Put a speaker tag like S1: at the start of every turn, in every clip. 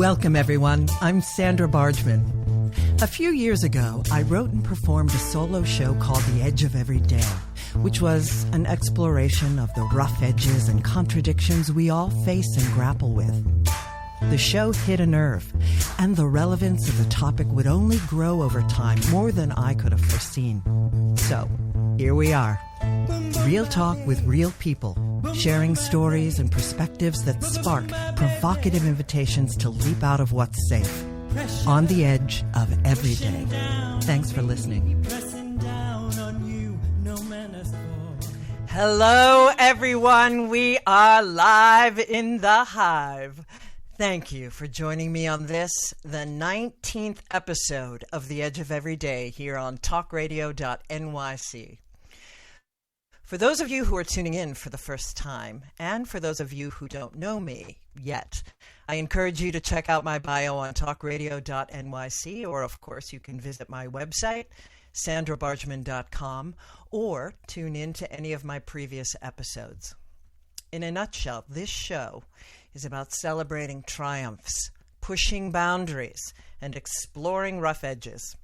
S1: Welcome, everyone. I'm Sandra Bargman. A few years ago, I wrote and performed a solo show called The Edge of Every Day, which was an exploration of the rough edges and contradictions we all face and grapple with. The show hit a nerve, and the relevance of the topic would only grow over time more than I could have foreseen. So, here we are. Real talk with real people, sharing stories and perspectives that spark provocative invitations to leap out of what's safe, on the edge of every day. Thanks for listening. Hello, everyone. We are live in the hive. Thank you for joining me on this, the 19th episode of The Edge of Every Day here on talkradio.nyc. For those of you who are tuning in for the first time, and for those of you who don't know me yet, I encourage you to check out my bio on talkradio.nyc, or of course you can visit my website, sandrabargman.com, or tune in to any of my previous episodes. In a nutshell, this show is about celebrating triumphs, pushing boundaries, and exploring rough edges.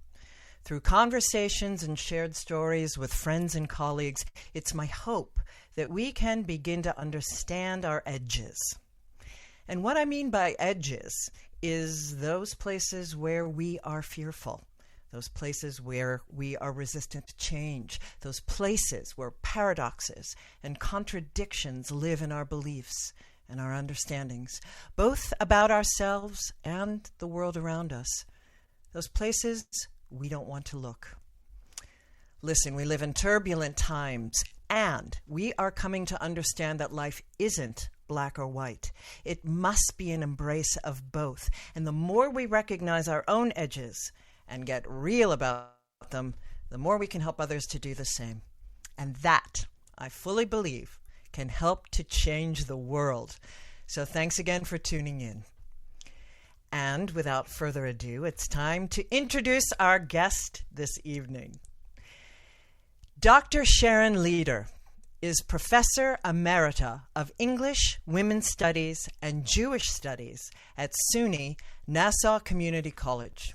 S1: Through conversations and shared stories with friends and colleagues, it's my hope that we can begin to understand our edges. And what I mean by edges is those places where we are fearful, those places where we are resistant to change, those places where paradoxes and contradictions live in our beliefs and our understandings, both about ourselves and the world around us. Those places we don't want to look. Listen, we live in turbulent times, and we are coming to understand that life isn't black or white. It must be an embrace of both. And the more we recognize our own edges and get real about them, the more we can help others to do the same. And that, I fully believe, can help to change the world. So thanks again for tuning in. And without further ado, it's time to introduce our guest this evening. Dr. Sharon Leder is Professor Emerita of English, Women's Studies, and Jewish Studies at SUNY-Nassau Community College.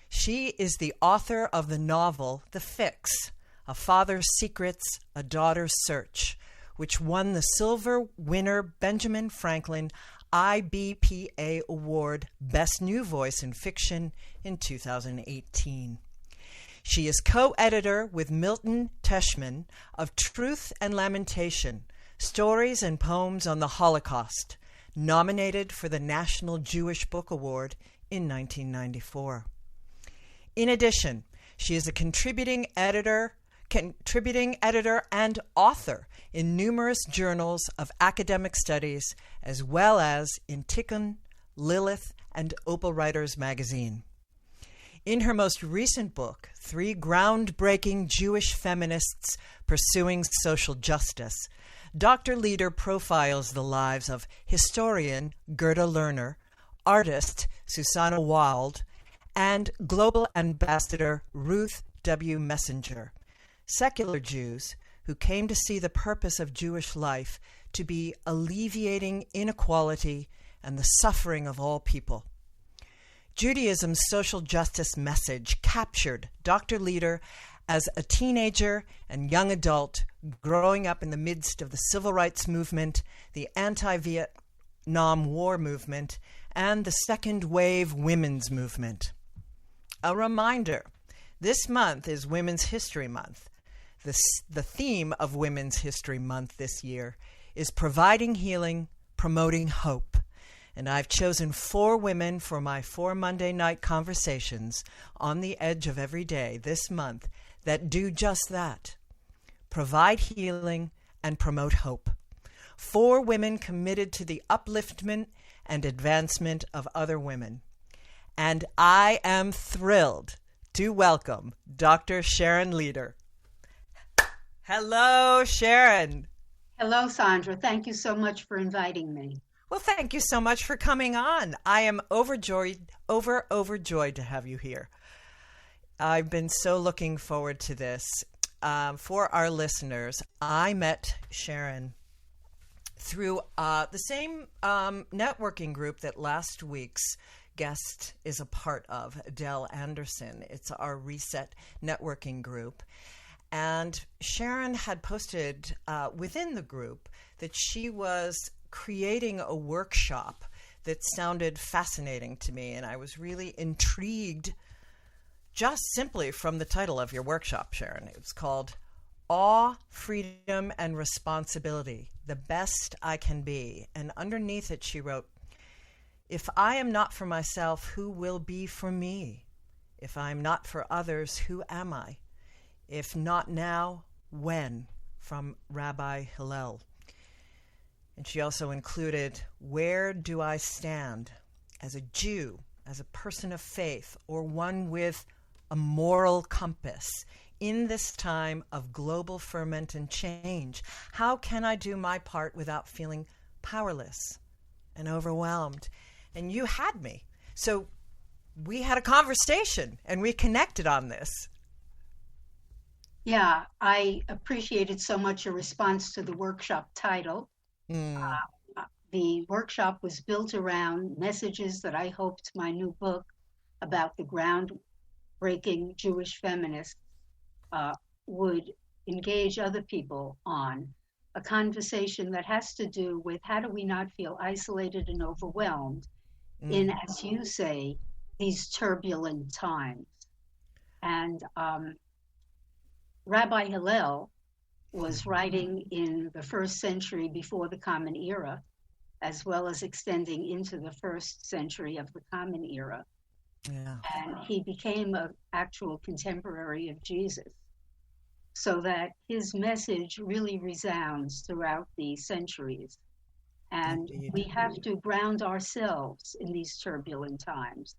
S1: She is the author of the novel The Fix, A Father's Secrets, A Daughter's Search, which won the Silver Winner Benjamin Franklin IBPA Award Best New Voice in Fiction in 2018. She is co-editor with Milton Teichman of Truth and Lamentation, Stories and Poems on the Holocaust, nominated for the National Jewish Book Award in 1994. In addition, she is a contributing editor and author in numerous journals of academic studies, as well as in Tikkun, Lilith, and Opal Writers magazine. In her most recent book, 3 Groundbreaking Jewish Feminists Pursuing Social Justice, Dr. Leder profiles the lives of historian Gerda Lerner, artist Susanna Wild, and global ambassador Ruth W. Messenger, secular Jews who came to see the purpose of Jewish life to be alleviating inequality and the suffering of all people. Judaism's social justice message captured Dr. Leder as a teenager and young adult growing up in the midst of the civil rights movement, the anti-Vietnam War movement, and the second wave women's movement. A reminder, this month is Women's History Month. The theme of Women's History Month this year is providing healing, promoting hope. And I've chosen 4 women for my 4 Monday night conversations on the edge of every day this month that do just that. Provide healing and promote hope. 4 women committed to the upliftment and advancement of other women. And I am thrilled to welcome Dr. Sharon Leder. Hello, Sharon.
S2: Hello, Sandra. Thank you so much for inviting me.
S1: Well, thank you so much for coming on. I am overjoyed to have you here. I've been so looking forward to this. For our listeners, I met Sharon through the same networking group that last week's guest is a part of, Adele Anderson. It's our Reset networking group. And Sharon had posted within the group that she was creating a workshop that sounded fascinating to me. And I was really intrigued just simply from the title of your workshop, Sharon. It's called Awe, Freedom, and Responsibility, the Best I Can Be. And underneath it, she wrote, if I am not for myself, who will be for me? If I am not for others, who am I? If not now, when? From Rabbi Hillel. And she also included, where do I stand as a Jew, as a person of faith, or one with a moral compass in this time of global ferment and change? How can I do my part without feeling powerless and overwhelmed? And you had me. So we had a conversation and we connected on this.
S2: Yeah, I appreciated so much your response to the workshop title. The workshop was built around messages that I hoped my new book about the groundbreaking Jewish feminists would engage other people on. A conversation that has to do with how do we not feel isolated and overwhelmed in, as you say, these turbulent times. And Rabbi Hillel was writing in the first century before the Common Era, as well as extending into the first century of the Common Era.
S1: Yeah.
S2: And he became an actual contemporary of Jesus, so that his message really resounds throughout the centuries. And we have to ground ourselves in these turbulent times.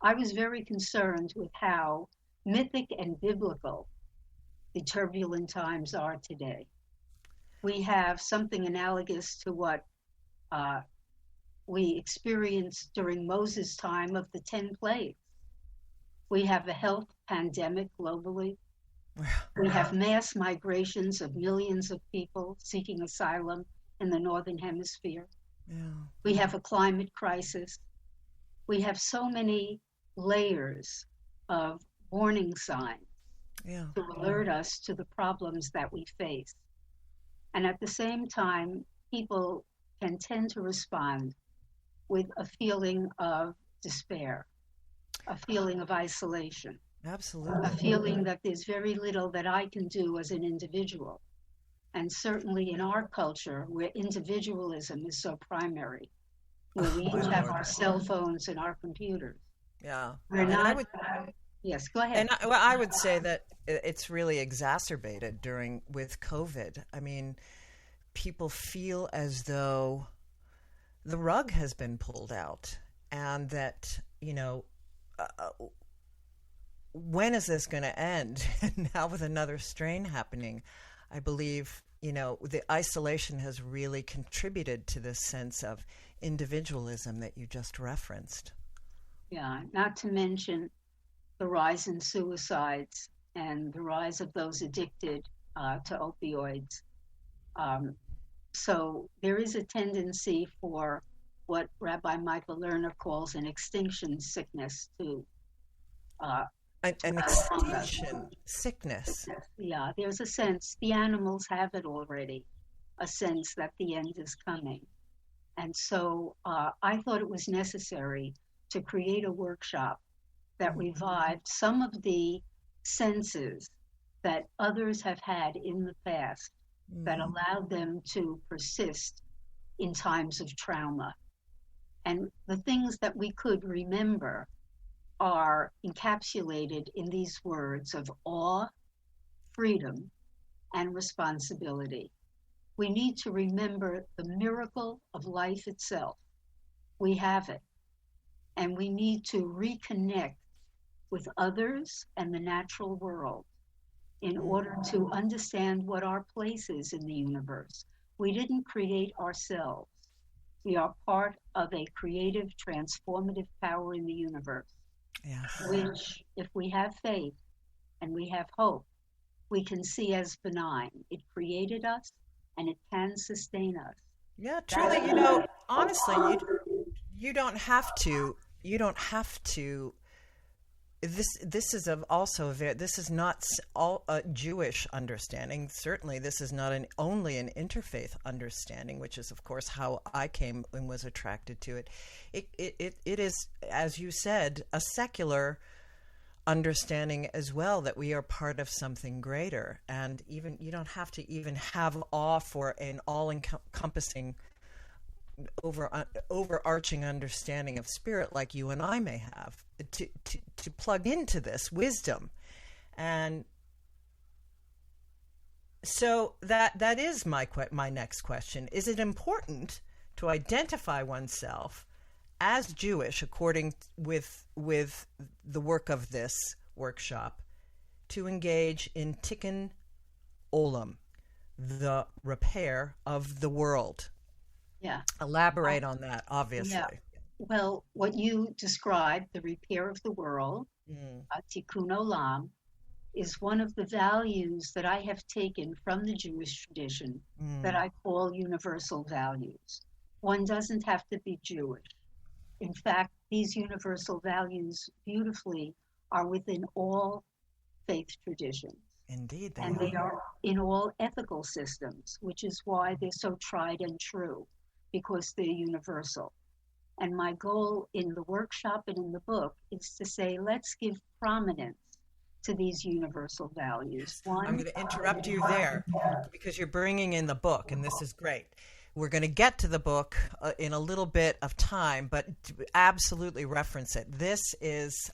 S2: I was very concerned with how mythic and biblical the turbulent times are today. We have something analogous to what we experienced during Moses' time of the 10 plagues. We have a health pandemic globally. We have mass migrations of millions of people seeking asylum in the Northern Hemisphere.
S1: Yeah.
S2: We have a climate crisis. We have so many layers of warning signs to alert us to the problems that we face. And at the same time, people can tend to respond with a feeling of despair, a feeling of isolation.
S1: Absolutely.
S2: A feeling that there's very little that I can do as an individual. And certainly in our culture, where individualism is so primary, where we each have our cell phones and our computers.
S1: Yeah.
S2: We're not. Yes, go ahead.
S1: And I would say that it's really exacerbated with COVID. I mean, people feel as though the rug has been pulled out, and that, when is this going to end? And now with another strain happening, I believe, the isolation has really contributed to this sense of individualism that you just referenced.
S2: Yeah, not to mention the rise in suicides and the rise of those addicted to opioids. So there is a tendency for what Rabbi Michael Lerner calls an extinction sickness to
S1: an extinction sickness.
S2: Yeah, there's a sense, the animals have it already, a sense that the end is coming. And so I thought it was necessary to create a workshop that revived some of the senses that others have had in the past that allowed them to persist in times of trauma. And the things that we could remember are encapsulated in these words of awe, freedom, and responsibility. We need to remember the miracle of life itself. We have it. And we need to reconnect with others and the natural world in order to understand what our place is in the universe. We didn't create ourselves. We are part of a creative, transformative power in the universe, which, if we have faith and we have hope, we can see as benign. It created us and it can sustain us.
S1: Yeah, truly, honestly, you don't have to, you don't have to. This is this is not all a Jewish understanding. Certainly, this is not only an interfaith understanding, which is, of course, how I came and was attracted to it. It is, as you said, a secular understanding as well, that we are part of something greater, and even you don't have to even have awe for an all-encompassing, overarching understanding of spirit like you and I may have to plug into this wisdom. And so that is my next question. Is it important to identify oneself as Jewish, according with the work of this workshop, to engage in tikkun olam, the repair of the world?
S2: Yeah.
S1: Elaborate on that, obviously.
S2: Yeah. Well, what you described, the repair of the world, tikkun olam, is one of the values that I have taken from the Jewish tradition that I call universal values. One doesn't have to be Jewish. In fact, these universal values beautifully are within all faith traditions.
S1: Indeed,
S2: they are in all ethical systems, which is why they're so tried and true, because they're universal. And my goal in the workshop and in the book is to say, let's give prominence to these universal values.
S1: I'm going to interrupt you there because you're bringing in the book, and this is great. We're going to get to the book in a little bit of time, but absolutely reference it. This is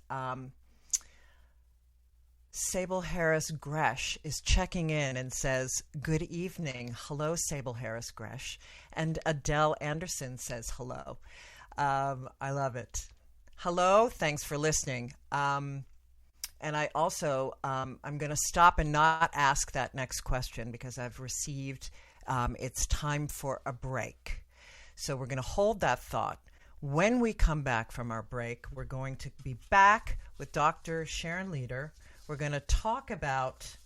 S1: Sable Harris Gresh is checking in and says, "Good evening. Hello, Sable Harris Gresh." And Adele Anderson says hello. I love it. Hello. Thanks for listening. And I also, I'm going to stop and not ask that next question because I've received, it's time for a break. So we're going to hold that thought. When we come back from our break, we're going to be back with Dr. Sharon Leder. We're going to talk about,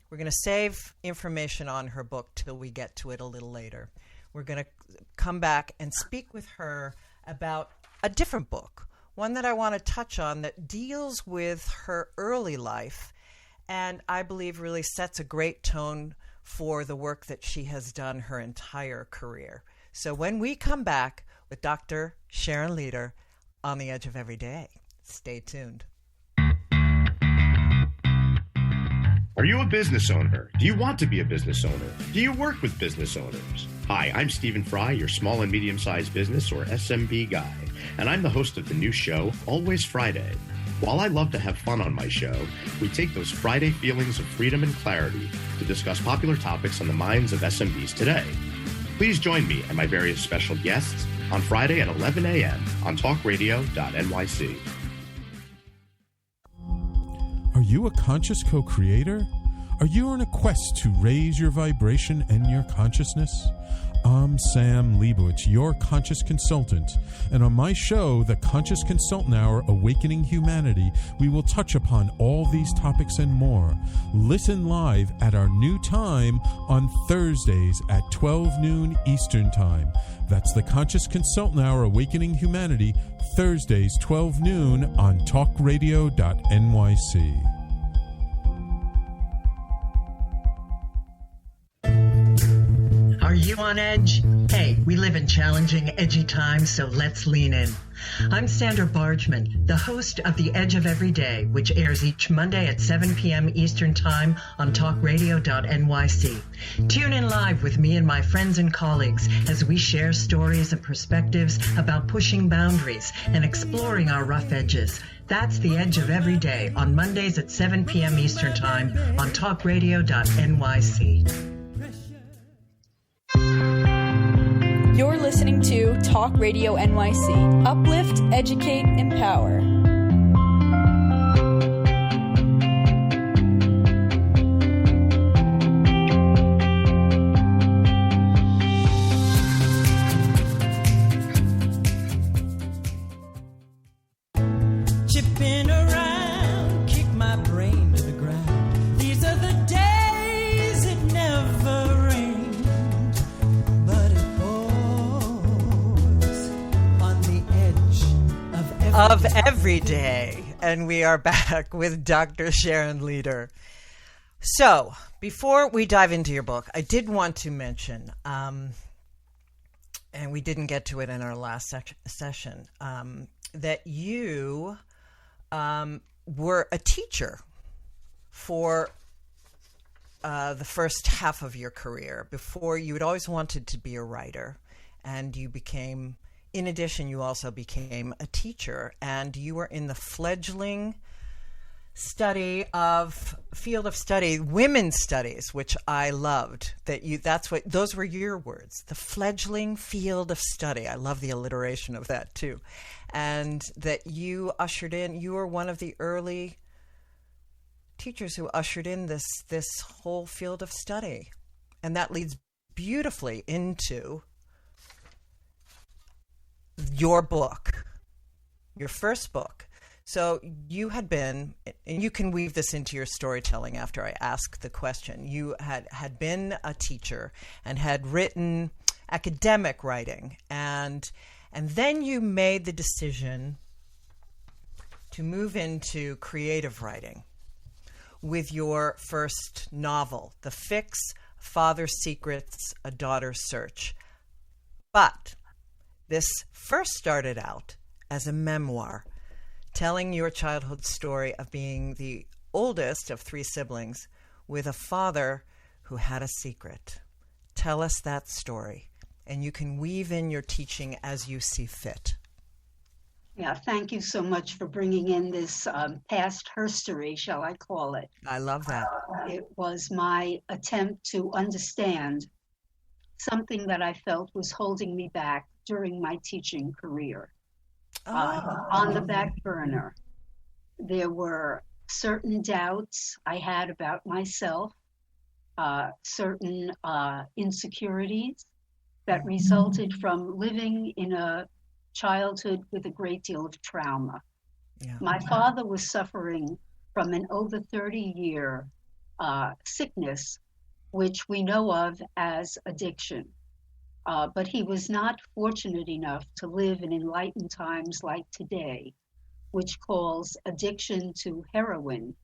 S1: we're going to save information on her book till we get to it a little later. We're going to come back and speak with her about a different book, one that I want to touch on that deals with her early life and I believe really sets a great tone for the work that she has done her entire career. So when we come back with Dr. Sharon Leder on the Edge of Every Day, stay tuned.
S3: Are you a business owner? Do you want to be a business owner? Do you work with business owners? Hi, I'm Stephen Fry, your small and medium-sized business, or SMB guy, and I'm the host of the new show, Always Friday. While I love to have fun on my show, we take those Friday feelings of freedom and clarity to discuss popular topics on the minds of SMBs today. Please join me and my various special guests on Friday at 11 a.m. on talkradio.nyc.
S4: Are you a conscious co-creator? Are you on a quest to raise your vibration and your consciousness? I'm Sam Leibowitz, your conscious consultant, and on my show, The Conscious Consultant Hour, Awakening Humanity, we will touch upon all these topics and more. Listen live at our new time on Thursdays at 12 noon Eastern Time. That's The Conscious Consultant Hour, Awakening Humanity, Thursdays, 12 noon on talkradio.nyc.
S1: Are you on edge? Hey, we live in challenging, edgy times, so let's lean in. I'm Sandra Bargman, the host of The Edge of Every Day, which airs each Monday at 7 p.m. Eastern Time on talkradio.nyc. Tune in live with me and my friends and colleagues as we share stories and perspectives about pushing boundaries and exploring our rough edges. That's The Edge of Every Day on Mondays at 7 p.m. Eastern Time on talkradio.nyc.
S5: You're listening to Talk Radio NYC. Uplift, educate, empower.
S6: Chipping around, kick my brain to the ground. These are the days it never rained, but it pours on the edge of
S1: of every day. And we are back with Dr. Sharon Leder. So, before we dive into your book, I did want to mention, and we didn't get to it in our last session, that you were a teacher for the first half of your career. Before, you had always wanted to be a writer, and you became, in addition, you also became a teacher, and you were in the fledgling field of study, women's studies, which I loved. Those were your words, the fledgling field of study. I love the alliteration of that too. And that you ushered in, you were one of the early teachers who ushered in this whole field of study. And that leads beautifully into your book, your first book. So you had been, and you can weave this into your storytelling after I ask the question, you had been a teacher and had written academic writing, and then you made the decision to move into creative writing with your first novel, The Fix, Father's Secrets, A Daughter's Search. But this first started out as a memoir, telling your childhood story of being the oldest of 3 siblings with a father who had a secret. Tell us that story, and you can weave in your teaching as you see fit.
S2: Yeah, thank you so much for bringing in this past herstory, shall I call it.
S1: I love that.
S2: It was my attempt to understand something that I felt was holding me back during my teaching career. On the back burner, there were certain doubts I had about myself, certain insecurities that resulted from living in a childhood with a great deal of trauma. Yeah. My father was suffering from an over 30-year sickness, which we know of as addiction. But he was not fortunate enough to live in enlightened times like today, which calls addiction to heroin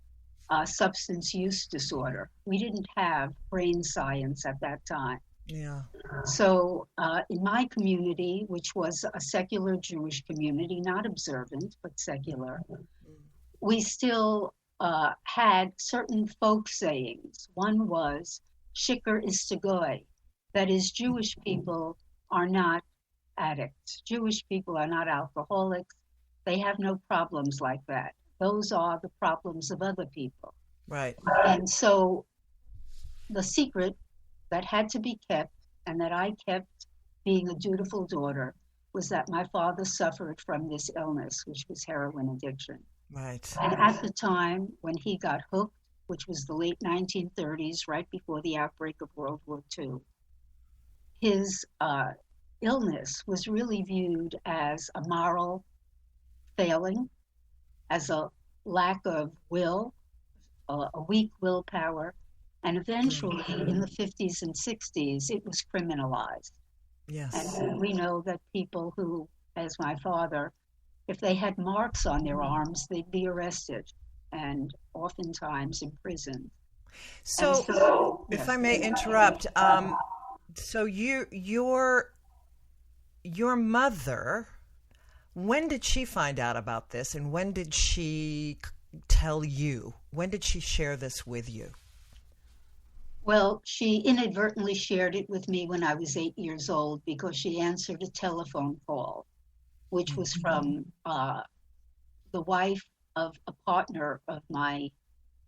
S2: substance use disorder. We didn't have brain science at that time.
S1: Yeah.
S2: So in my community, which was a secular Jewish community, not observant, but secular, we still had certain folk sayings. One was, shikar is to goy. That is, Jewish people are not addicts. Jewish people are not alcoholics. They have no problems like that. Those are the problems of other people.
S1: Right.
S2: And so the secret that had to be kept, and that I kept being a dutiful daughter, was that my father suffered from this illness, which was heroin addiction.
S1: Right.
S2: And at the time when he got hooked, which was the late 1930s, right before the outbreak of World War II, his illness was really viewed as a moral failing, as a lack of will, a weak willpower, and eventually in the 50s and 60s, it was criminalized.
S1: Yes.
S2: And we know that people who, as my father, if they had marks on their arms, they'd be arrested and oftentimes imprisoned.
S1: So if I may interrupt, so your mother, when did she find out about this, and when did she tell you? When did she share this with you?
S2: Well, she inadvertently shared it with me when I was 8 years old because she answered a telephone call, which was from the wife of a partner of my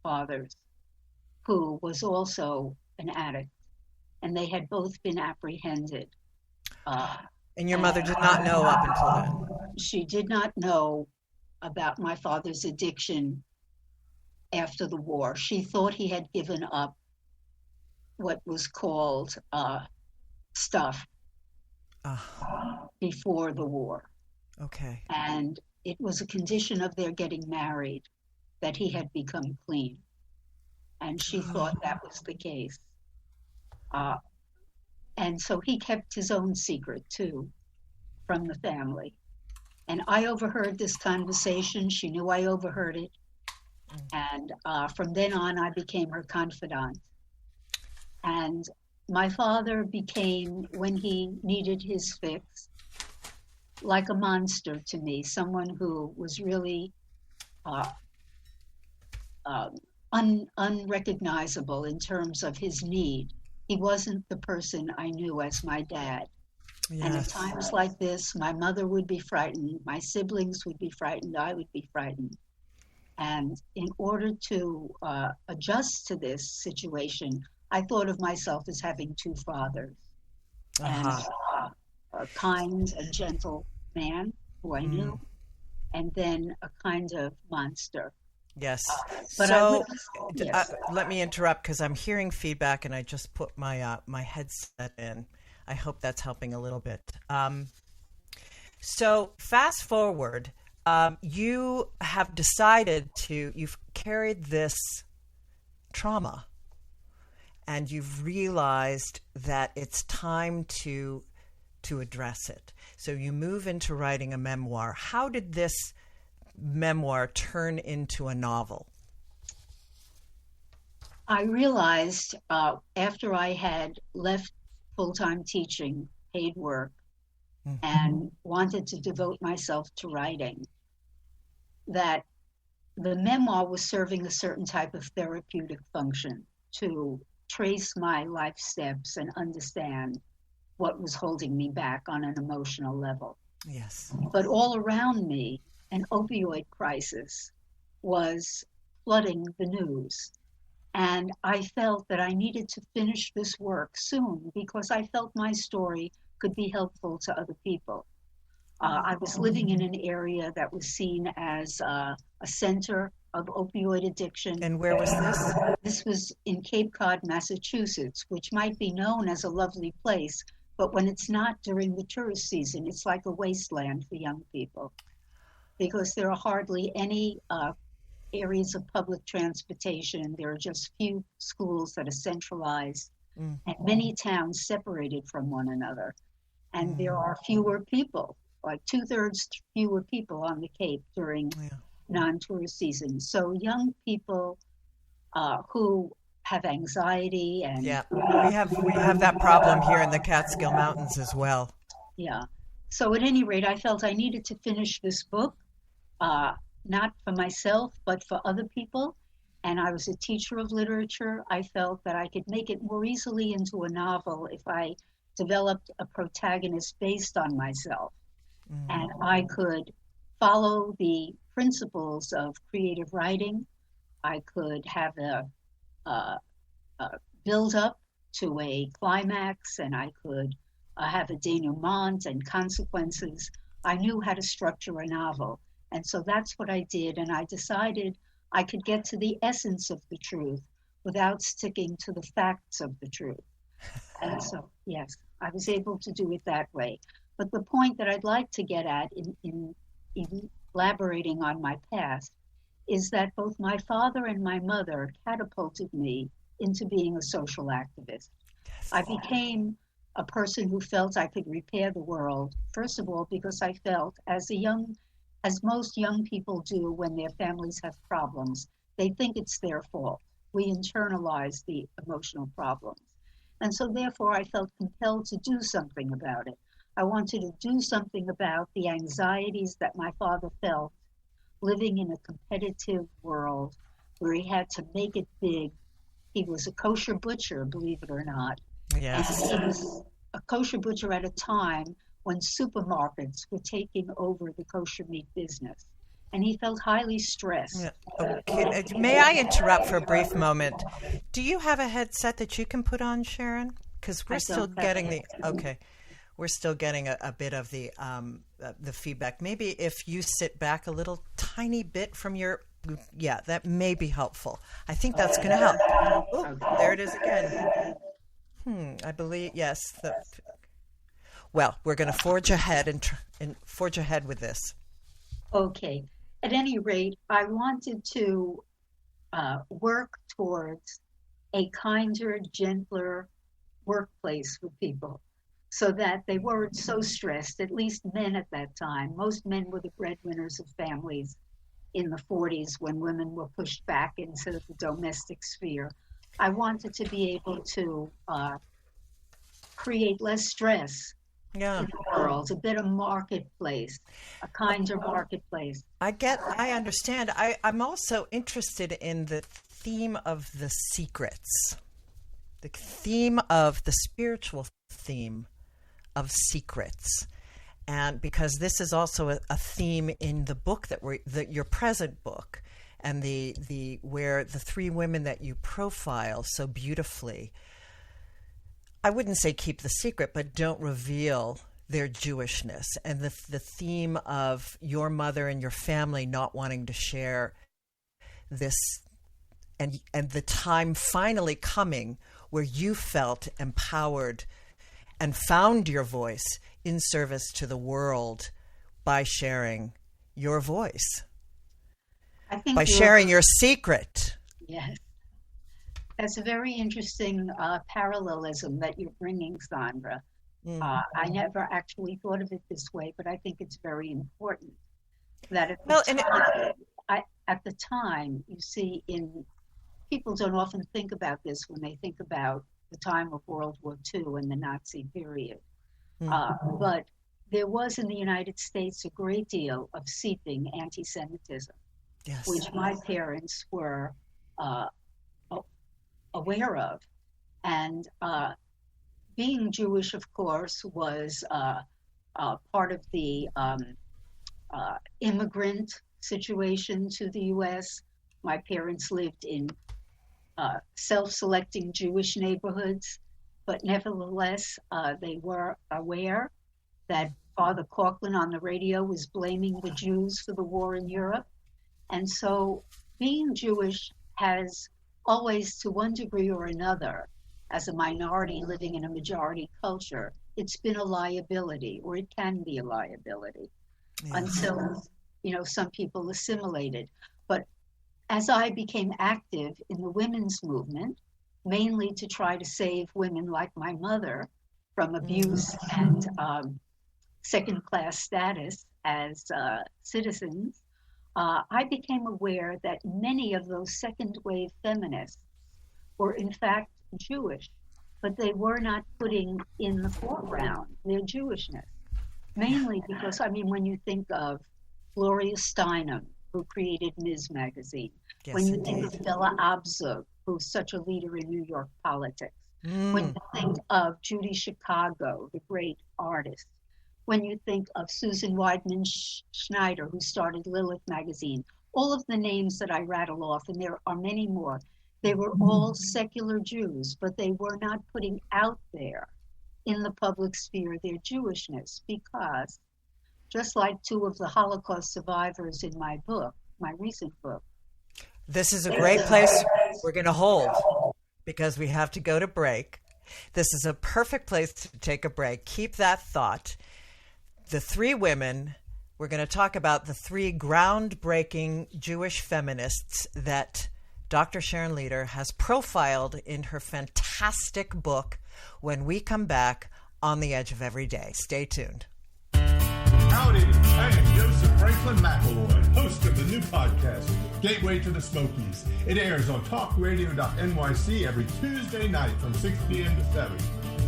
S2: father's, who was also an addict, and they had both been apprehended.
S1: And your mother did not know up until then?
S2: She did not know about my father's addiction after the war. She thought he had given up what was called stuff before the war.
S1: Okay.
S2: And it was a condition of their getting married that he had become clean. And she thought that was the case. And so he kept his own secret too from the family. And I overheard this conversation. She knew I overheard it. And from then on, I became her confidant. And my father became, when he needed his fix, like a monster to me, someone who was really unrecognizable in terms of his need. He wasn't the person I knew as my dad.
S1: Yes.
S2: And at times like this, my mother would be frightened, my siblings would be frightened, I would be frightened. And in order to adjust to this situation, I thought of myself as having two fathers. And a kind and gentle man who I knew, and then a kind of monster.
S1: Yes.
S2: But
S1: So
S2: yes.
S1: let me interrupt because I'm hearing feedback and I just put my my headset in. I hope that's helping a little bit. So fast forward, you have decided you've carried this trauma and you've realized that it's time to address it. So you move into writing a memoir. How did this memoir turn into a novel?
S2: I realized after I had left full-time teaching, paid work, and wanted to devote myself to writing, that the memoir was serving a certain type of therapeutic function to trace my life steps and understand what was holding me back on an emotional level.
S1: Yes.
S2: But all around me, an opioid crisis was flooding the news. And I felt that I needed to finish this work soon because I felt my story could be helpful to other people. I was living in an area that was seen as a center of opioid addiction.
S1: And where was this?
S2: This was in Cape Cod, Massachusetts, which might be known as a lovely place, but when it's not during the tourist season, it's like a wasteland for young people because there are hardly any areas of public transportation. There are just few schools that are centralized and many towns separated from one another. And there are fewer people, like 2/3 fewer people on the Cape during non-tourist season. So young people who have anxiety and
S1: we have that problem here in the Catskill Mountains as well.
S2: Yeah. So at any rate, I felt I needed to finish this book, not for myself, but for other people. And I was a teacher of literature. I felt that I could make it more easily into a novel if I developed a protagonist based on myself. And I could follow the principles of creative writing. I could have a build up to a climax, and I could have a denouement and consequences. I knew how to structure a novel. And so that's what I did. And I decided I could get to the essence of the truth without sticking to the facts of the truth. And so, yes, I was able to do it that way. But the point that I'd like to get at in elaborating on my past is that both my father and my mother catapulted me into being a social activist. Yes. I became a person who felt I could repair the world, first of all, because I felt as most young people do when their families have problems, they think it's their fault. We internalize the emotional problems. And so therefore I felt compelled to do something about it. I wanted to do something about the anxieties that my father felt living in a competitive world where he had to make it big. He was a kosher butcher, believe it or not.
S1: Yes.
S2: And he was a kosher butcher at a time when supermarkets were taking over the kosher meat business. And he felt highly stressed.
S1: Yeah. Okay. May I interrupt for a brief moment? Do you have a headset that you can put on, Sharon? Because we're still getting we're still getting a bit of the feedback. Maybe if you sit back a little tiny bit from your, that may be helpful. I think that's going to help. Oh, there it is again. I believe, yes. Well, we're going to forge ahead and forge ahead with this.
S2: Okay. At any rate, I wanted to work towards a kinder, gentler workplace for people. so that they weren't so stressed, at least men at that time. Most men were the breadwinners of families in the 40s when women were pushed back into the domestic sphere. I wanted to be able to create less stress in the world, a bit of marketplace, a kinder marketplace.
S1: I understand. I'm also interested in the theme of the secrets, the theme of the spiritual theme of secrets. And because this is also a theme in the book your present book, and the where the three women that you profile so beautifully, I wouldn't say keep the secret, but don't reveal their Jewishness, and the theme of your mother and your family not wanting to share this, and the time finally coming where you felt empowered and found your voice in service to the world by sharing your voice, by sharing your secret.
S2: Yes. That's a very interesting parallelism that you're bringing, Sandra. I never actually thought of it this way, but I think it's very important that at the time, you see, people don't often think about this when they think about the time of World War II and the Nazi period. But there was in the United States a great deal of seeping anti-Semitism, which my parents were aware of. And being Jewish, of course, was part of the immigrant situation to the U.S. My parents lived in self-selecting Jewish neighborhoods, but nevertheless, they were aware that Father Coughlin on the radio was blaming the Jews for the war in Europe. And so being Jewish has always, to one degree or another, as a minority living in a majority culture, it's been a liability, or it can be a liability, until, some people assimilate it. But as I became active in the women's movement, mainly to try to save women like my mother from abuse and second-class status as citizens, I became aware that many of those second-wave feminists were in fact Jewish, but they were not putting in the foreground their Jewishness. Mainly because, when you think of Gloria Steinem, who created Ms. Magazine, when you think of Bella Abzug, who's such a leader in New York politics, when you think of Judy Chicago, the great artist, when you think of Susan Weidman Schneider, who started Lilith Magazine, all of the names that I rattle off, and there are many more, they were all secular Jews, but they were not putting out there in the public sphere their Jewishness, because just like two of the Holocaust survivors in my book, my recent book.
S1: This is a great place we're going to hold because we have to go to break. This is a perfect place to take a break. Keep that thought. The three women, we're going to talk about the three groundbreaking Jewish feminists that Dr. Sharon Leder has profiled in her fantastic book, When We Come Back, On the Edge of Every Day. Stay tuned.
S4: Howdy, I am Joseph Franklin McElroy, host of the new podcast, Gateway to the Smokies. It airs on talkradio.nyc every Tuesday night from 6 p.m. to 7.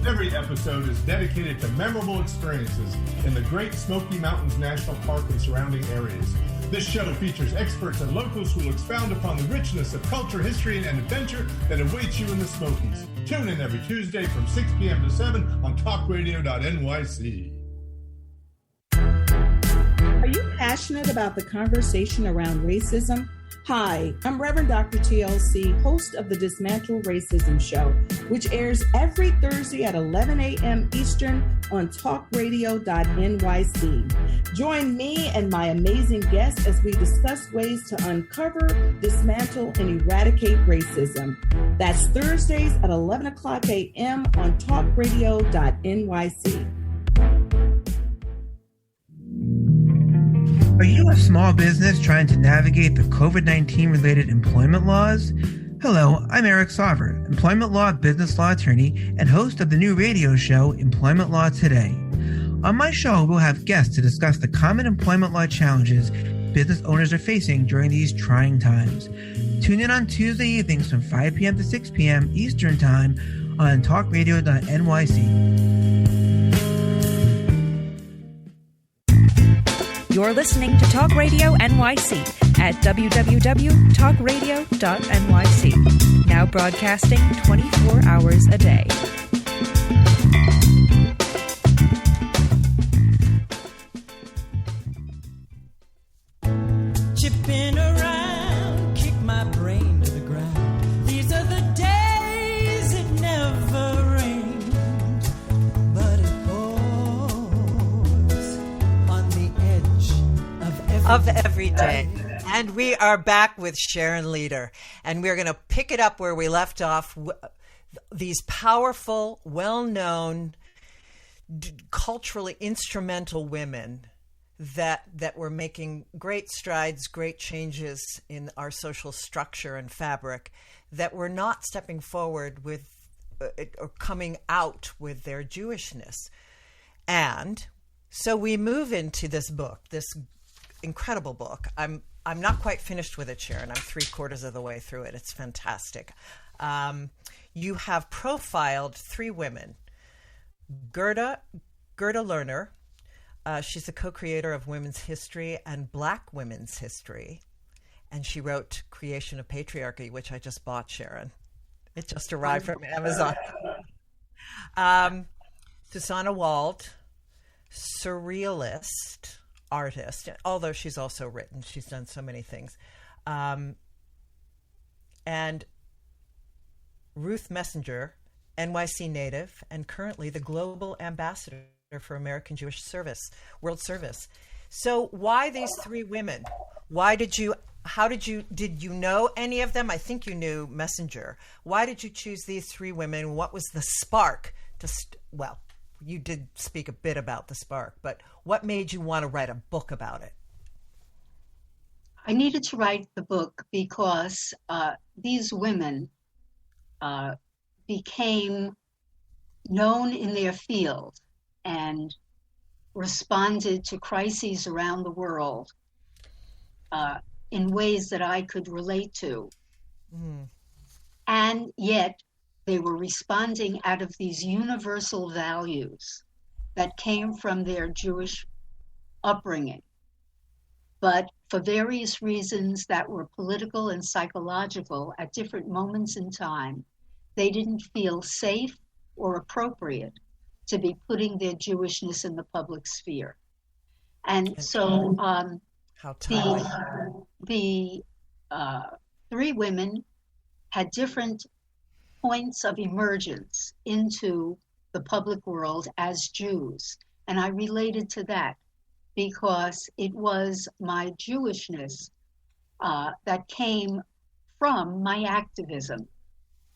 S4: Every episode is dedicated to memorable experiences in the Great Smoky Mountains National Park and surrounding areas. This show features experts and locals who will expound upon the richness of culture, history, and adventure that awaits you in the Smokies. Tune in every Tuesday from 6 p.m. to 7 on talkradio.nyc.
S7: Are you passionate about the conversation around racism? Hi, I'm Reverend Dr. TLC, host of the Dismantle Racism Show, which airs every Thursday at 11 a.m. Eastern on talkradio.nyc. Join me and my amazing guests as we discuss ways to uncover, dismantle, and eradicate racism. That's Thursdays at 11 o'clock a.m. on talkradio.nyc.
S8: Are you a small business trying to navigate the COVID-19 related employment laws? Hello, I'm Eric Sauver, employment law, business law attorney, and host of the new radio show, Employment Law Today. On my show, we'll have guests to discuss the common employment law challenges business owners are facing during these trying times. Tune in on Tuesday evenings from 5 p.m. to 6 p.m. Eastern Time on talkradio.nyc.
S9: You're listening to Talk Radio NYC at www.talkradio.nyc. Now broadcasting 24 hours a day.
S6: Chipping around, kick my brain to the ground. These are the days it never rained, but it pours on the edge of
S1: every day. And we are back with Sharon Leder, and we're going to pick it up where we left off. These powerful, well-known, culturally instrumental women that were making great strides, great changes in our social structure and fabric, that were not stepping forward with or coming out with their Jewishness. And so we move into this book, this incredible book. I'm not quite finished with it, Sharon. I'm 3/4 of the way through it. It's fantastic. You have profiled 3 women. Gerda Lerner. She's the co-creator of Women's History and Black Women's History. And she wrote Creation of Patriarchy, which I just bought, Sharon. It just arrived from Amazon. Susanna Wald, surrealist artist, although she's also written. She's done so many things. And Ruth Messenger, NYC native, and currently the global ambassador for American Jewish World Service. So why these 3 women? Did you know any of them? I think you knew Messenger. Why did you choose these 3 women? What was the spark well, you did speak a bit about the spark, but what made you want to write a book about it?
S2: I needed to write the book because these women became known in their field and responded to crises around the world in ways that I could relate to. And yet they were responding out of these universal values that came from their Jewish upbringing. But for various reasons that were political and psychological at different moments in time, they didn't feel safe or appropriate to be putting their Jewishness in the public sphere. And so the 3 women had different points of emergence into the public world as Jews. And I related to that because it was my Jewishness that came from my activism.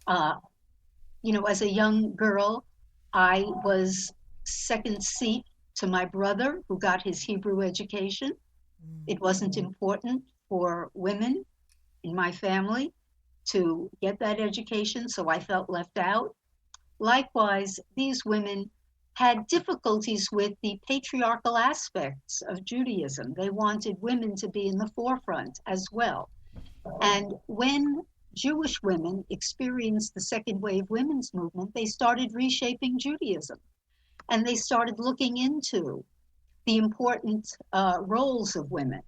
S2: As a young girl, I was second seat to my brother who got his Hebrew education. It wasn't important for women in my family to get that education, so I felt left out. Likewise, these women had difficulties with the patriarchal aspects of Judaism. They wanted women to be in the forefront as well. And when Jewish women experienced the second wave women's movement, they started reshaping Judaism. And they started looking into the important roles of women.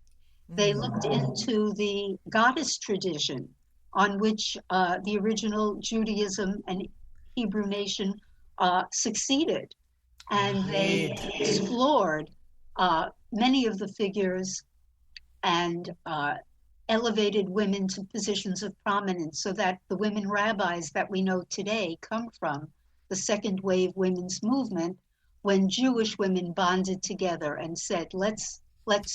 S2: They looked into the goddess tradition on which the original Judaism and Hebrew nation succeeded. And they explored many of the figures and elevated women to positions of prominence, so that the women rabbis that we know today come from the second wave women's movement, when Jewish women bonded together and said, let's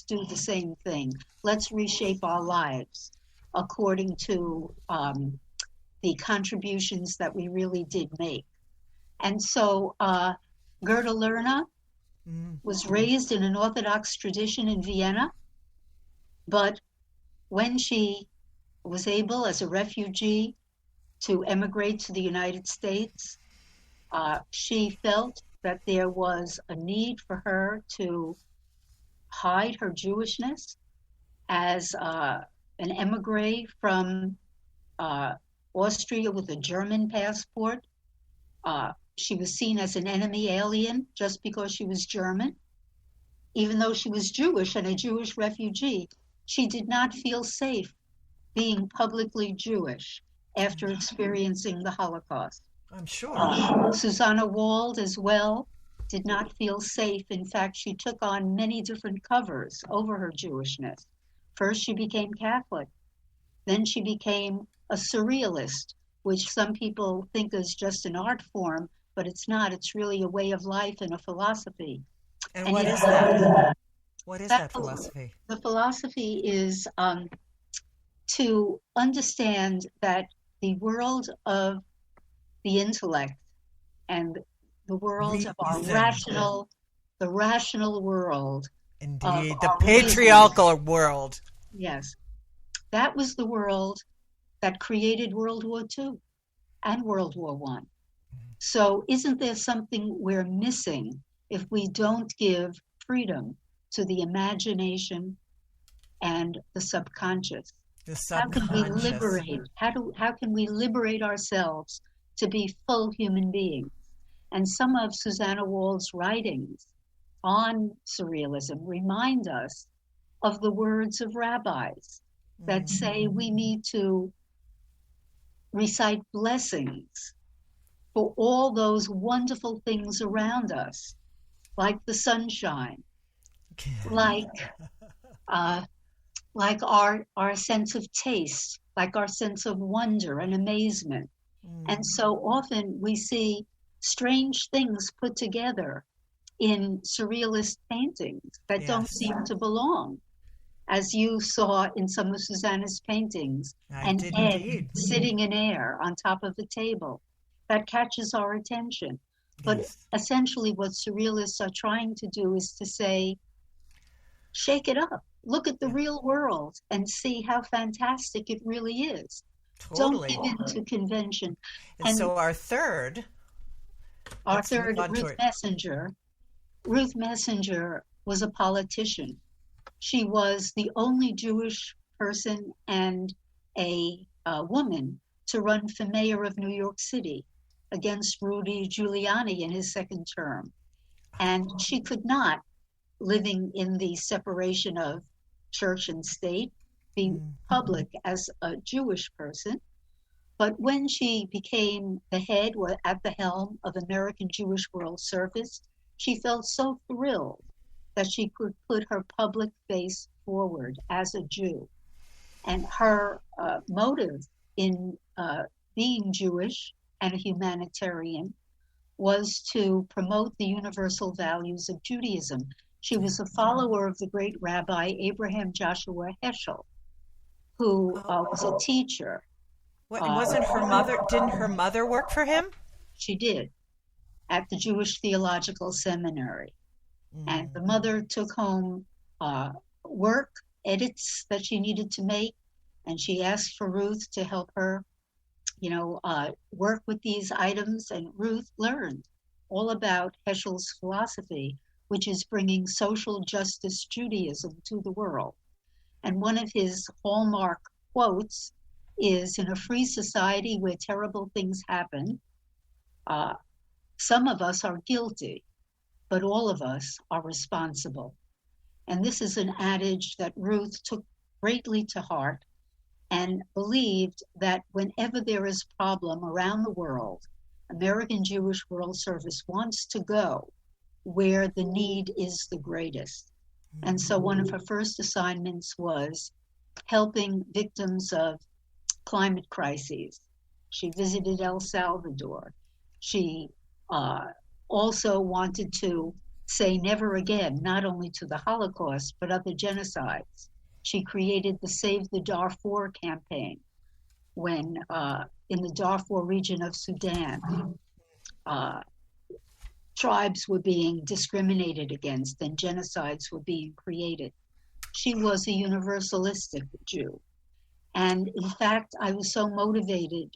S2: do the same thing. Let's reshape our lives according to the contributions that we really did make. And so Gerda Lerner was raised in an Orthodox tradition in Vienna, but when she was able, as a refugee, to emigrate to the United States. She felt that there was a need for her to hide her Jewishness as an emigre from Austria with a German passport. She was seen as an enemy alien just because she was German. Even though she was Jewish and a Jewish refugee, she did not feel safe being publicly Jewish after experiencing the Holocaust.
S1: I'm sure.
S2: Susanna Wald as well did not feel safe. In fact, she took on many different covers over her Jewishness. First, she became Catholic. Then she became a surrealist, which some people think is just an art form, but it's not. It's really a way of life and a philosophy.
S1: And what is that? What is that philosophy?
S2: The philosophy is to understand that the world of the intellect and the world of our the rational world.
S1: Indeed, the patriarchal world.
S2: Yes. That was the world that created World War II and World War I. So isn't there something we're missing if we don't give freedom to the imagination and the subconscious? How can we liberate? How can we liberate ourselves to be full human beings? And some of Susanna Wald's writings on surrealism remind us of the words of rabbis that say we need to recite blessings for all those wonderful things around us, like the sunshine, like our sense of taste, like our sense of wonder and amazement. And so often we see strange things put together in surrealist paintings that don't seem to belong. As you saw in some of Susanna's paintings, an egg sitting in air on top of the table. That catches our attention. But essentially what surrealists are trying to do is to say, shake it up. Look at the real world and see how fantastic it really is.
S1: Totally.
S2: Don't give in to convention.
S1: And so our third,
S2: Ruth Messenger. Ruth Messenger was a politician. She was the only Jewish person and a woman to run for mayor of New York City against Rudy Giuliani in his second term. And she could not, living in the separation of church and state, be public as a Jewish person. But when she became the head or at the helm of American Jewish World Service, she felt so thrilled that she could put her public face forward as a Jew. And her motive in being Jewish and a humanitarian was to promote the universal values of Judaism. She was a follower of the great Rabbi Abraham Joshua Heschel, who was a teacher.
S1: Wasn't her mother? Didn't her mother work for him?
S2: She did, at the Jewish Theological Seminary. And the mother took home work, edits that she needed to make, and she asked for Ruth to help her, work with these items. And Ruth learned all about Heschel's philosophy, which is bringing social justice Judaism to the world. And one of his hallmark quotes is, in a free society where terrible things happen, some of us are guilty, but all of us are responsible. And this is an adage that Ruth took greatly to heart and believed that whenever there is a problem around the world, American Jewish World Service wants to go where the need is the greatest. And so one of her first assignments was helping victims of climate crises. She visited El Salvador. She also wanted to say never again, not only to the Holocaust, but other genocides. She created the Save the Darfur campaign when in the Darfur region of Sudan, tribes were being discriminated against and genocides were being created. She was a universalistic Jew. And in fact, I was so motivated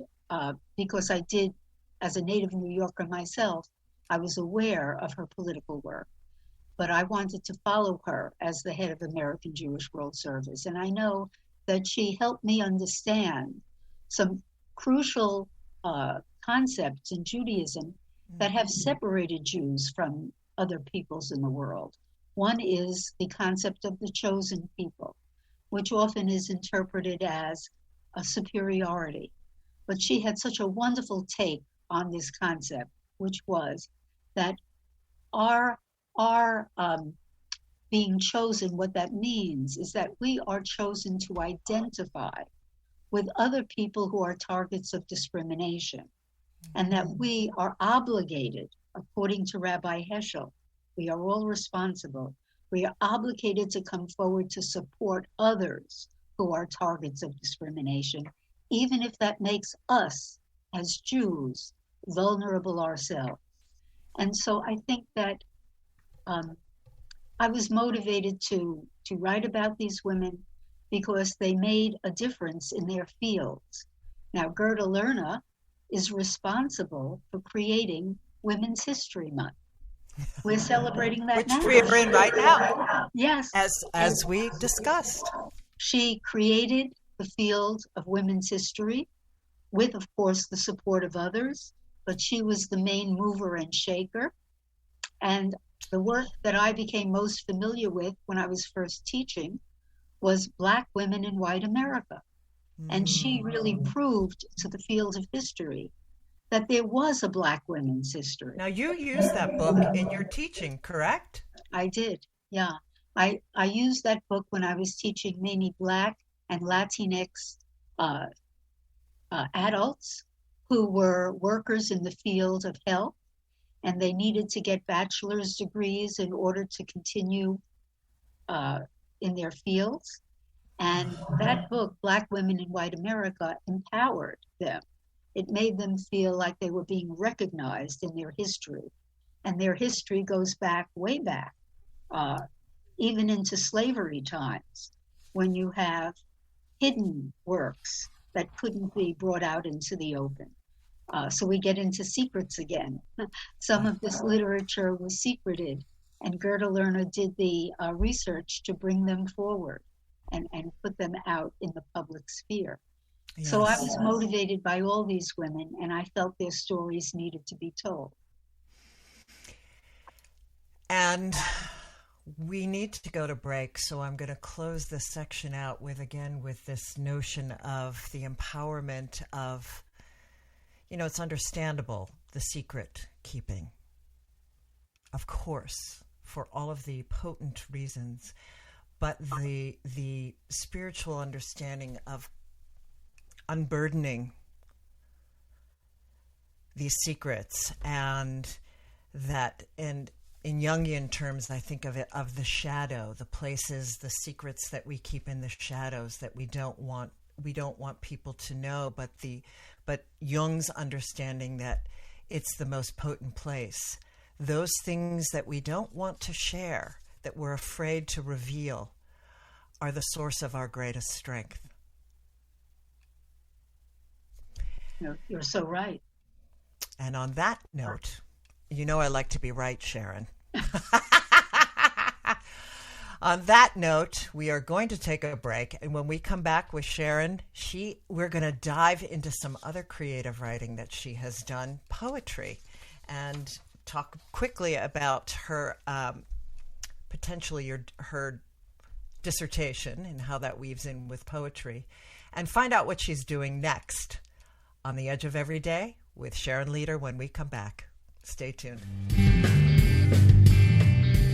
S2: because I did, as a native New Yorker myself, I was aware of her political work. But I wanted to follow her as the head of American Jewish World Service. And I know that she helped me understand some crucial concepts in Judaism that have separated Jews from other peoples in the world. One is the concept of the chosen people, which often is interpreted as a superiority. But she had such a wonderful take on this concept, which was that our being chosen, what that means is that we are chosen to identify with other people who are targets of discrimination, and that we are obligated, according to Rabbi Heschel, we are all responsible. We are obligated to come forward to support others who are targets of discrimination, even if that makes us, as Jews, vulnerable ourselves. And so I think that I was motivated to write about these women because they made a difference in their fields. Now, Gerda Lerner is responsible for creating Women's History Month. We're celebrating that now.
S1: Which we are in right now.
S2: Yes.
S1: As we discussed.
S2: She created the field of women's history with, of course, the support of others, but she was the main mover and shaker. And the work that I became most familiar with when I was first teaching was Black women in white America. And she really proved to the field of history that there was a Black women's history.
S1: Now, you used that book in your teaching, correct?
S2: I did, yeah. I used that book when I was teaching mainly Black and Latinx adults who were workers in the field of health, and they needed to get bachelor's degrees in order to continue in their fields. And that book, Black Women in White America, empowered them. It made them feel like they were being recognized in their history. And their history goes back, way back, even into slavery times, when you have hidden works that couldn't be brought out into the open. So we get into secrets again. Some of this literature was secreted, and Gerda Lerner did the research to bring them forward and put them out in the public sphere. Yes. So I was motivated by all these women, and I felt their stories needed to be told.
S1: And we need to go to break, so I'm going to close this section out with this notion of the empowerment of, it's understandable, the secret keeping, of course, for all of the potent reasons, but the spiritual understanding of unburdening these secrets, and that, and in Jungian terms, I think of it, of the shadow, the places, the secrets that we keep in the shadows that we don't want people to know, but Jung's understanding that it's the most potent place. Those things that we don't want to share, that we're afraid to reveal, are the source of our greatest strength.
S2: You're so right.
S1: And on that note, I like to be right, Sharon. On that note, we are going to take a break. And when we come back with Sharon, we're going to dive into some other creative writing that she has done, poetry, and talk quickly about her, potentially her dissertation and how that weaves in with poetry, and find out what she's doing next on The Edge of Every Day with Sharon Leder when we come back. Stay tuned.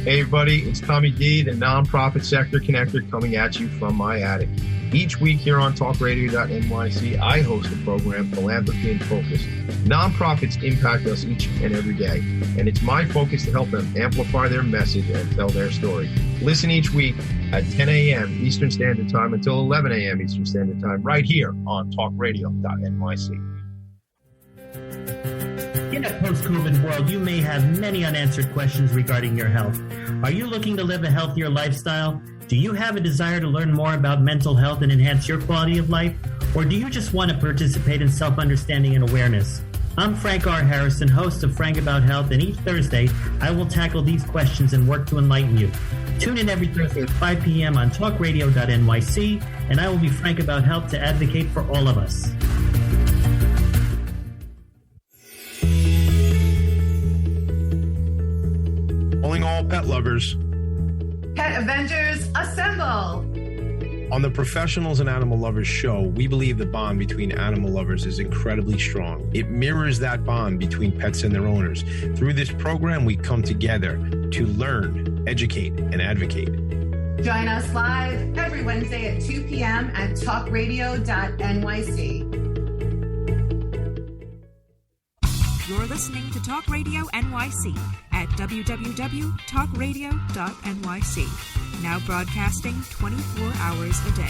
S3: Hey everybody, it's Tommy D, the nonprofit sector connector, coming at you from my attic. Each week here on talkradio.nyc, I host a program, Philanthropy in Focus. Nonprofits impact us each and every day, and it's my focus to help them amplify their message and tell their story. Listen each week at 10 a.m. Eastern Standard Time until 11 a.m. Eastern Standard Time, right here on talkradio.nyc.
S10: In a post-COVID world, you may have many unanswered questions regarding your health. Are you looking to live a healthier lifestyle? Do you have a desire to learn more about mental health and enhance your quality of life? Or do you just want to participate in self-understanding and awareness? I'm Frank R. Harrison, host of Frank About Health, and each Thursday I will tackle these questions and work to enlighten you. Tune in every Thursday at 5 p.m. on talkradio.nyc, and I will be frank about health to advocate for all of us.
S3: Calling all pet lovers.
S11: Pet Avengers, assemble!
S12: On the Professionals and Animal Lovers show, we believe the bond between animal lovers is incredibly strong. It mirrors that bond between pets and their owners. Through this program, we come together to learn, educate, and advocate.
S11: Join us live every Wednesday at 2 p.m. at talkradio.nyc.
S9: You're listening to Talk Radio NYC at www.talkradio.nyc. Now broadcasting 24 hours a day.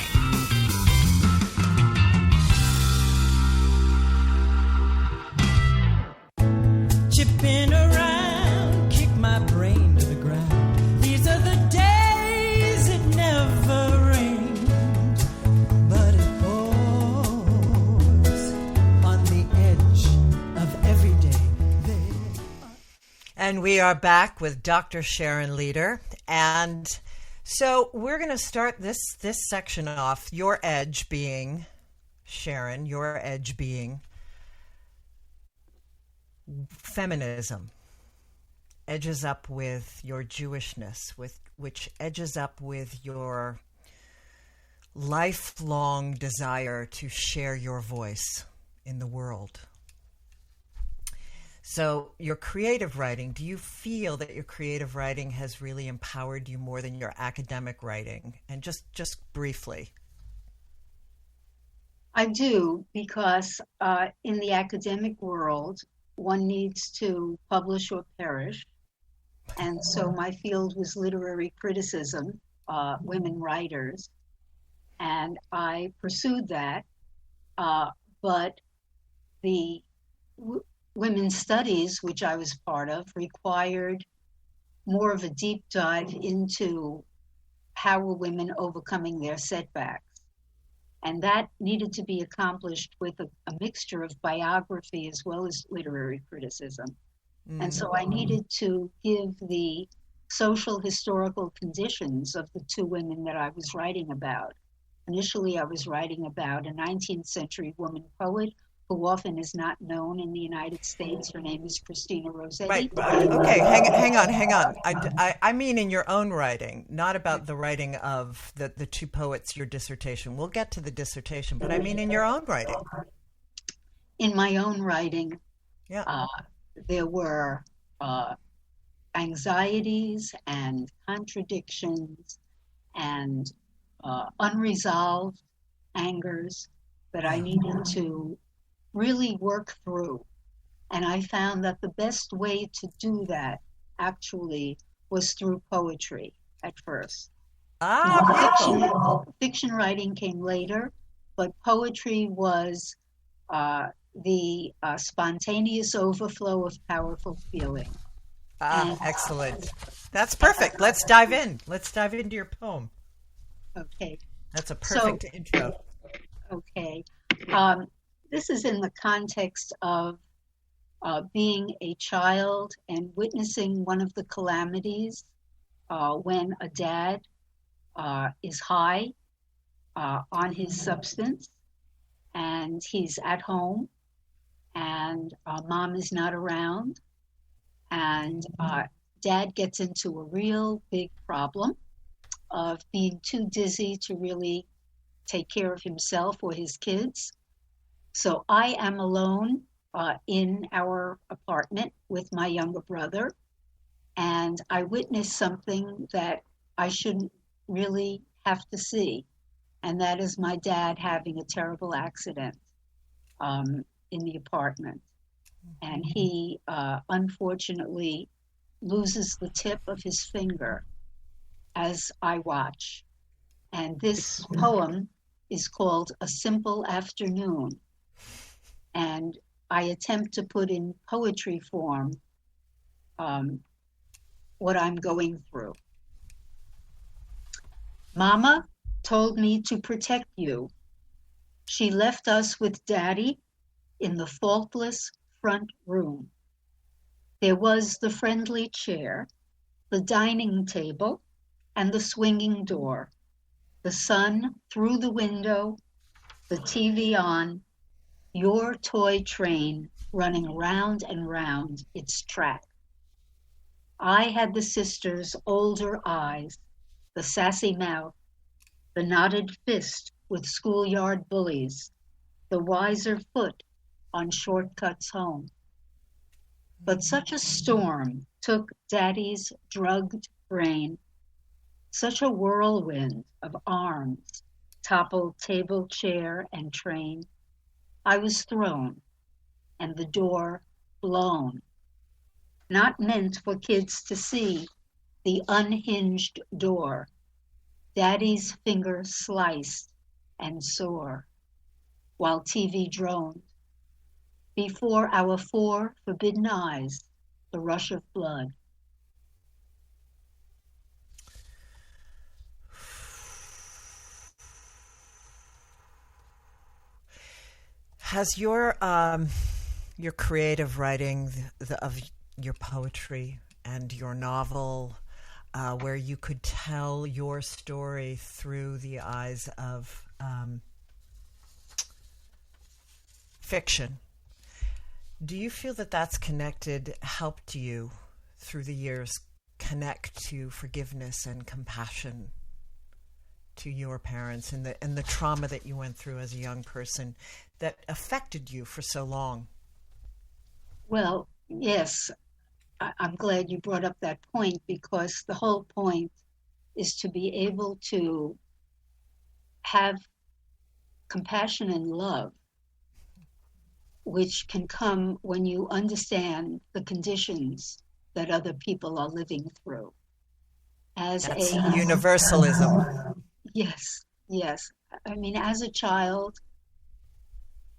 S6: Chipping around, kick my brain to the ground. These are the days it never rained, but it pours on the edge of every day.
S1: And we are back with Dr. Sharon Leder, and so we're going to start this section off, your edge being, Sharon, your edge being feminism. Edges up with your Jewishness, which edges up with your lifelong desire to share your voice in the world. So your creative writing, do you feel that your creative writing has really empowered you more than your academic writing? And just briefly.
S2: I do, because in the academic world, one needs to publish or perish. And so my field was literary criticism, women writers. And I pursued that. But the women's studies, which I was part of, required more of a deep dive into how were women overcoming their setbacks. And that needed to be accomplished with a mixture of biography as well as literary criticism. Mm-hmm. And so I needed to give the social historical conditions of the two women that I was writing about. Initially, I was writing about a 19th century woman poet who often is not known in the United States. Her name is Christina Rossetti.
S1: Right. Okay, hang on. I mean in your own writing, not about the writing of the two poets, your dissertation. We'll get to the dissertation, but I mean in your own writing.
S2: In my own writing,
S1: yeah.
S2: There were anxieties and contradictions and unresolved angers that I needed to really work through. And I found that the best way to do that actually was through poetry at first. Fiction writing came later, but poetry was the spontaneous overflow of powerful feeling.
S1: Excellent. That's perfect. Let's dive in. Let's dive into your poem.
S2: Okay.
S1: That's a perfect intro.
S2: Okay. This is in the context of being a child and witnessing one of the calamities when a dad is high on his substance and he's at home and mom is not around, and dad gets into a real big problem of being too dizzy to really take care of himself or his kids. So I am alone in our apartment with my younger brother, and I witnessed something that I shouldn't really have to see, and that is my dad having a terrible accident in the apartment. And he unfortunately loses the tip of his finger as I watch. And this poem is called A Simple Afternoon. And I attempt to put in poetry form what I'm going through. Mama told me to protect you. She left us with Daddy in the faultless front room. There was the friendly chair, the dining table, and the swinging door. The sun through the window, the TV on, your toy train running round and round its track. I had the sister's older eyes, the sassy mouth, the knotted fist with schoolyard bullies, the wiser foot on shortcuts home. But such a storm took Daddy's drugged brain, such a whirlwind of arms, toppled table, chair, and train. I was thrown, and the door blown. Not meant for kids to see, the unhinged door. Daddy's finger sliced and sore, while TV droned. Before our 4 forbidden eyes, the rush of blood.
S1: Has your creative writing of your poetry and your novel, where you could tell your story through the eyes of fiction, do you feel that that's helped you through the years connect to forgiveness and compassion to your parents and the trauma that you went through as a young person that affected you for so long?
S2: Well, yes, I'm glad you brought up that point, because the whole point is to be able to have compassion and love, which can come when you understand the conditions that other people are living through. That's
S1: universalism.
S2: Yes, yes. I mean, as a child,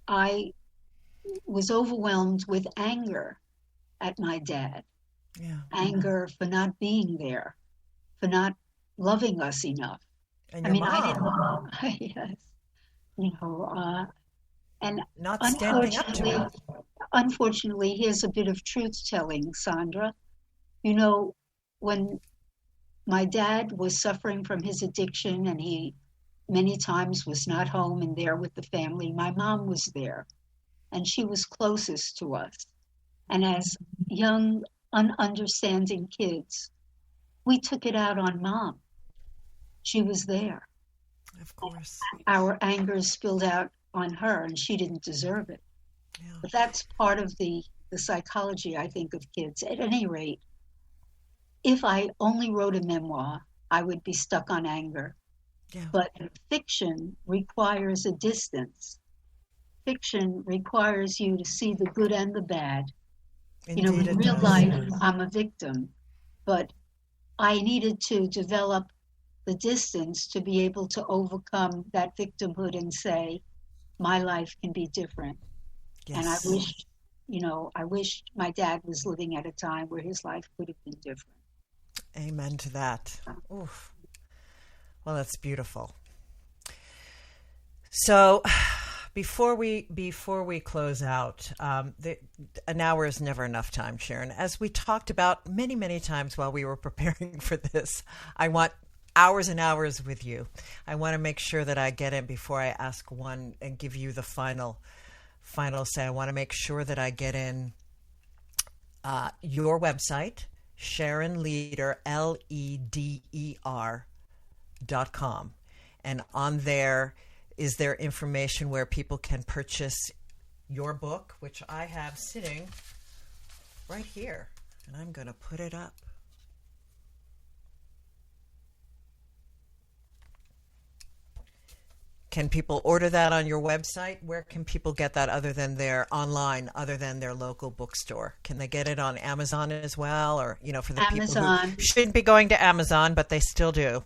S2: I was overwhelmed with anger at my dad.
S1: Yeah.
S2: Anger for not being there, for not loving us enough.
S1: And your
S2: mom. Yes. You know, and
S1: not standing up to it.
S2: Unfortunately, here's a bit of truth-telling, Sandra. You know, when my dad was suffering from his addiction and he many times was not home and there with the family, my mom was there, and she was closest to us. And as young, ununderstanding kids, we took it out on Mom. She was there.
S1: Of course.
S2: Our anger spilled out on her, and she didn't deserve it.
S1: Yeah.
S2: But that's part of the psychology, I think, of kids. At any rate, if I only wrote a memoir, I would be stuck on anger.
S1: Yeah.
S2: But fiction requires a distance. Fiction requires you to see the good and the bad.
S1: Indeed,
S2: you know, in real life, I'm a victim, but I needed to develop the distance to be able to overcome that victimhood and say, my life can be different.
S1: Yes.
S2: And I wished my dad was living at a time where his life could have been different.
S1: Amen to that. Oof. Well, that's beautiful. So before we close out, an hour is never enough time, Sharon. As we talked about many, many times while we were preparing for this, I want hours and hours with you. I want to make sure that I get in before I ask one and give you the final say. I want to make sure that I get in your website, Sharon Leder, LEDER.com. And on there, is there information where people can purchase your book, which I have sitting right here. And I'm going to put it up. Can people order that on your website? Where can people get that other than their local bookstore? Can they get it on Amazon as well? Or, for the
S2: Amazon.
S1: People who shouldn't be going to Amazon, but they still do.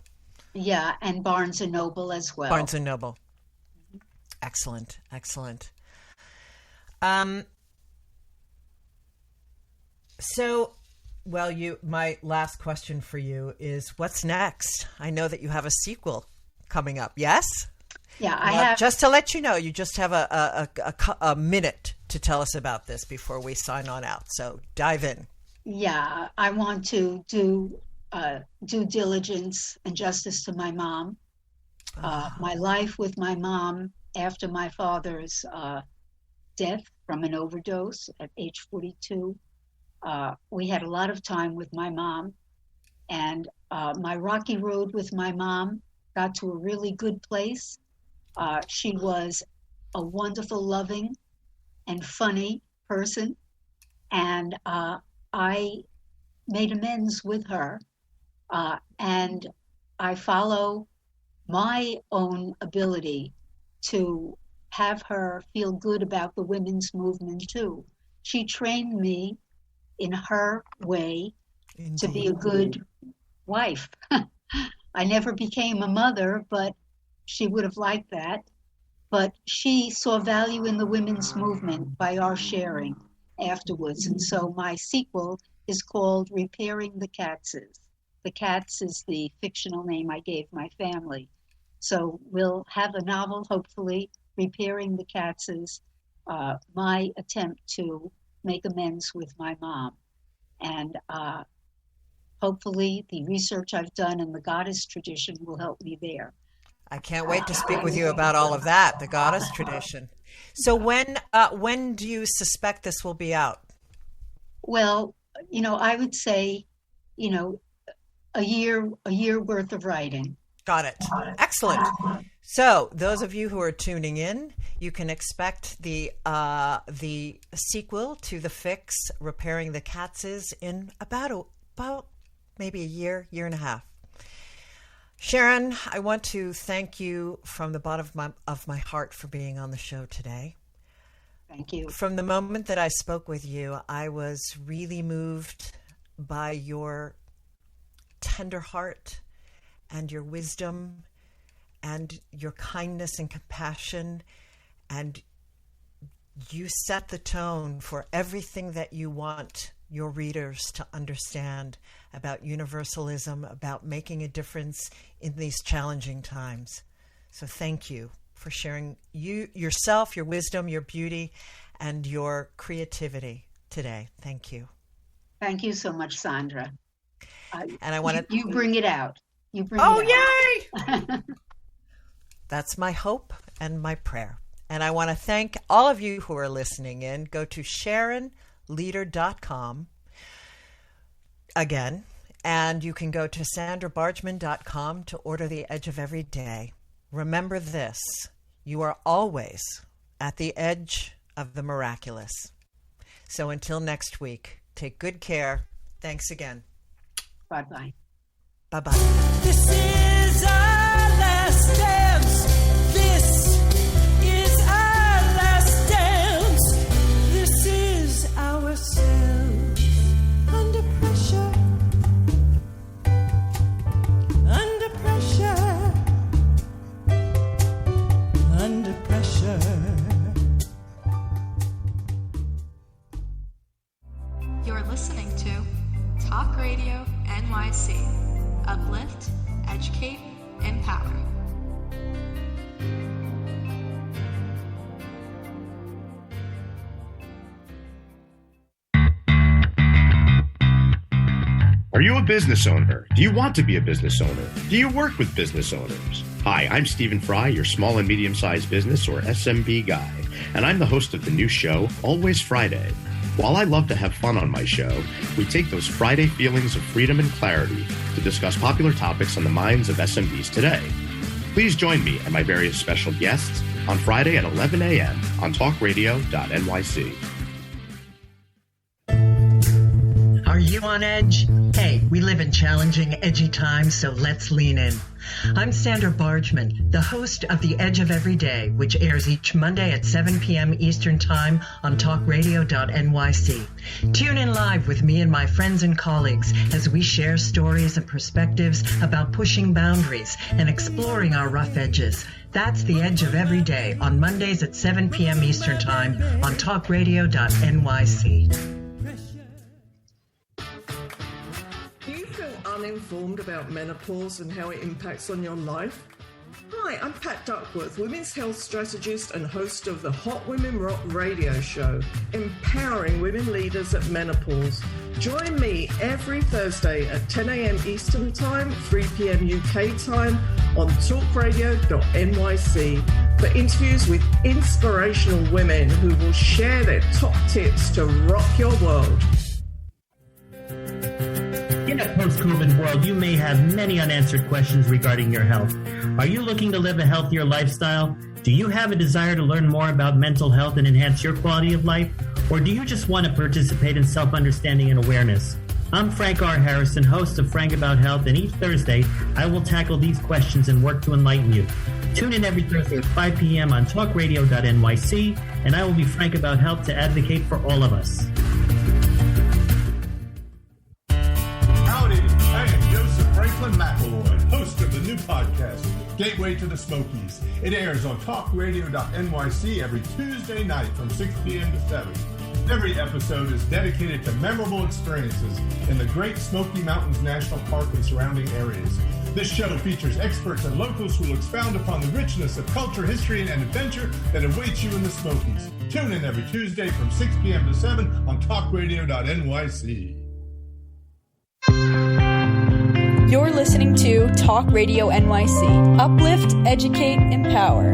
S2: Yeah, and Barnes & Noble as well.
S1: Barnes & Noble. Excellent, excellent. My last question for you is, what's next? I know that you have a sequel coming up, yes?
S2: Yeah, I have.
S1: Just to let you know, you just have a minute to tell us about this before we sign on out. So dive in.
S2: Yeah, I want to do due diligence and justice to my mom. My life with my mom after my father's death from an overdose at age 42. We had a lot of time with my mom, and my rocky road with my mom got to a really good place. She was a wonderful, loving, and funny person, and I made amends with her, and I follow my own ability to have her feel good about the women's movement too. She trained me in her way to be a good wife. I never became a mother, but she would have liked that. But she saw value in the women's movement by our sharing afterwards. And so my sequel is called Repairing the Katzes. The Katz is the fictional name I gave my family. So we'll have a novel, hopefully, Repairing the Katzes, my attempt to make amends with my mom. And hopefully the research I've done in the goddess tradition will help me there.
S1: I can't wait to speak with you about all of that, the goddess tradition. So when do you suspect this will be out?
S2: Well, I would say, a year worth of writing.
S1: Got it. Excellent. So those of you who are tuning in, you can expect the sequel to the fix, Repairing the Katzes, in about maybe a year and a half. Sharon, I want to thank you from the bottom of my heart for being on the show today.
S2: Thank you.
S1: From the moment that I spoke with you, I was really moved by your tender heart and your wisdom and your kindness and compassion, and you set the tone for everything that you want your readers to understand about universalism, about making a difference in these challenging times. So thank you for sharing yourself, your wisdom, your beauty, and your creativity today. Thank you.
S2: Thank you so much, Sandra.
S1: And I want to...
S2: You bring it out. You bring it out.
S1: Yay! That's my hope and my prayer. And I want to thank all of you who are listening in. Go to SharonLeder.com again, and you can go to sandrabargman.com to order The Edge of Every Day. Remember this: you are always at the edge of the miraculous. So until next week, take good care. Thanks again.
S2: Bye-bye.
S1: Bye-bye.
S6: This is our last dance. This is our last dance. This is ourselves under pressure. Under pressure. Under pressure.
S13: You're listening to Talk Radio NYC. Uplift, educate, empower.
S3: Are you a business owner? Do you want to be a business owner? Do you work with business owners? Hi, I'm Stephen Fry, your small and medium-sized business, or SMB guy, and I'm the host of the new show, Always Friday. While I love to have fun on my show, we take those Friday feelings of freedom and clarity to discuss popular topics on the minds of SMBs today. Please join me and my various special guests on Friday at 11 a.m. on talkradio.nyc.
S14: Are you on edge? Hey, we live in challenging, edgy times, so let's lean in. I'm Sandra Bargman, the host of The Edge of Every Day, which airs each Monday at 7 p.m. Eastern Time on talkradio.nyc. Tune in live with me and my friends and colleagues as we share stories and perspectives about pushing boundaries and exploring our rough edges. That's The Edge of Every Day on Mondays at 7 p.m. Eastern Time on talkradio.nyc.
S15: Uninformed about menopause and how it impacts on your life? Hi, I'm Pat Duckworth, women's health strategist and host of the Hot Women Rock radio show, empowering women leaders at menopause. Join me every Thursday at 10 a.m. Eastern Time, 3 p.m. UK time on talkradio.nyc for interviews with inspirational women who will share their top tips to rock your world.
S10: In a post-COVID world, you may have many unanswered questions regarding your health. Are you looking to live a healthier lifestyle? Do you have a desire to learn more about mental health and enhance your quality of life? Or do you just want to participate in self-understanding and awareness? I'm Frank R. Harrison, host of Frank About Health, and each Thursday, I will tackle these questions and work to enlighten you. Tune in every Thursday at 5 p.m. on talkradio.nyc, and I will be frank about health to advocate for all of us.
S4: McElroy, host of the new podcast, Gateway to the Smokies. It airs on talkradio.nyc every Tuesday night from 6 p.m. to 7. Every episode is dedicated to memorable experiences in the Great Smoky Mountains National Park and surrounding areas. This show features experts and locals who will expound upon the richness of culture, history, and adventure that awaits you in the Smokies. Tune in every Tuesday from 6 p.m. to 7 on talkradio.nyc.
S5: You're listening to Talk Radio NYC. Uplift, educate, empower.